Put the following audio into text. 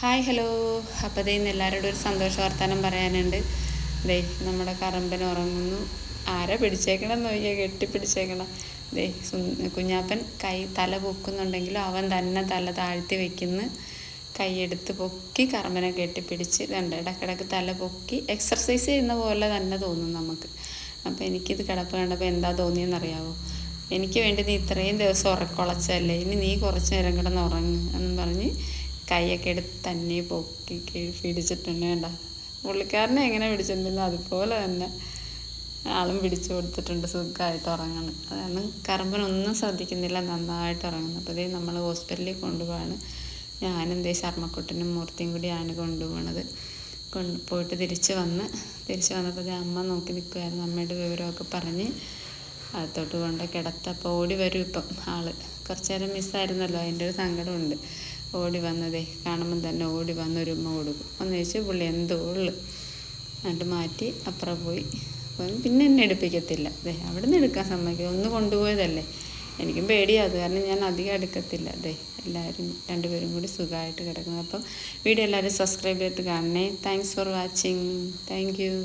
Hi hello. അപ്പോൾ ഇന്ന് എല്ലാവരോടും ഒരു സന്തോഷ വർത്തമാനം പറയാനുണ്ട്. നമ്മുടെ കറമ്പൻ ഉറങ്ങുന്നു. ആരാ പിടിച്ചേക്കണമെന്ന് നോക്കിയാൽ കെട്ടിപ്പിടിച്ചേക്കണം. കുഞ്ഞാപ്പൻ തല പൊക്കുന്നുണ്ടെങ്കിലും അവൻ തന്നെ തല താഴ്ത്തി വെക്കുന്നു. കൈയെടുത്ത് പൊക്കി കറമ്പനെ കെട്ടിപ്പിടിച്ച് ഇടക്കിടക്ക് തല പൊക്കി എക്സർസൈസ് ചെയ്യുന്ന പോലെ തന്നെ തോന്നും നമുക്ക്. അപ്പോൾ എനിക്കിത് കിടപ്പ് കണ്ടപ്പോൾ എന്താ തോന്നിയെന്നറിയാവോ? എനിക്ക് വേണ്ടി നീ ഇത്രയും ദിവസം ഉറക്കൊളച്ചല്ലേ, ഇനി നീ കുറച്ച് നേരം കിടന്ന് ഉറങ്ങ് എന്നും പറഞ്ഞ് കൈയൊക്കെ എടുത്ത് തന്നെ പൊക്കി പിടിച്ചിട്ടുണ്ട്. വേണ്ട, പുള്ളിക്കാരനെ എങ്ങനെ പിടിച്ചിട്ടുണ്ടല്ലോ അതുപോലെ തന്നെ ആളും പിടിച്ചു കൊടുത്തിട്ടുണ്ട്. സുഖമായിട്ട് ഉറങ്ങണം. അതാണ് കറമ്പനൊന്നും ശ്രദ്ധിക്കുന്നില്ല, നന്നായിട്ട് ഉറങ്ങുന്നത്. അപ്പോൾ നമ്മൾ ഹോസ്പിറ്റലിൽ കൊണ്ടുപോവാണ്. ഞാനും ശർമ്മക്കുട്ടനും മൂർത്തിയും കൂടിയാണ് കൊണ്ടുപോകണത്. പോയിട്ട് തിരിച്ച് വന്നപ്പോൾ അമ്മ നോക്കി നിൽക്കുമായിരുന്നു. അമ്മയുടെ വിവരമൊക്കെ പറഞ്ഞ് അകത്തോട്ട് കൊണ്ട് കിടത്തപ്പോൾ ഓടി വരും. ഇപ്പം കുറച്ച് നേരം മിസ്സായിരുന്നല്ലോ, അതിൻ്റെ ഒരു സങ്കടമുണ്ട്. ഓടി വന്നതേ കാണുമ്പം തന്നെ ഓടി വന്നൊരു ഉമ്മ കൊടുക്കും. ഒന്ന് ചോദിച്ചു പുള്ളി എന്തോ ഉള്ളു എന്നിട്ട് മാറ്റി അപ്പുറം പോയി. പിന്നെ എന്നെ എടുപ്പിക്കത്തില്ല. അവിടെ നിന്ന് എടുക്കാൻ സമ്മതിക്കും. ഒന്ന് കൊണ്ടുപോയതല്ലേ, എനിക്കും പേടിയാത്. കാരണം ഞാൻ അധികം എടുക്കത്തില്ല. എല്ലാവരും രണ്ടുപേരും കൂടി സുഖമായിട്ട് കിടക്കുന്നത്. അപ്പം വീഡിയോ എല്ലാവരും സബ്സ്ക്രൈബ് ചെയ്തിട്ട് കാണണേ. Thanks for watching. Thank you.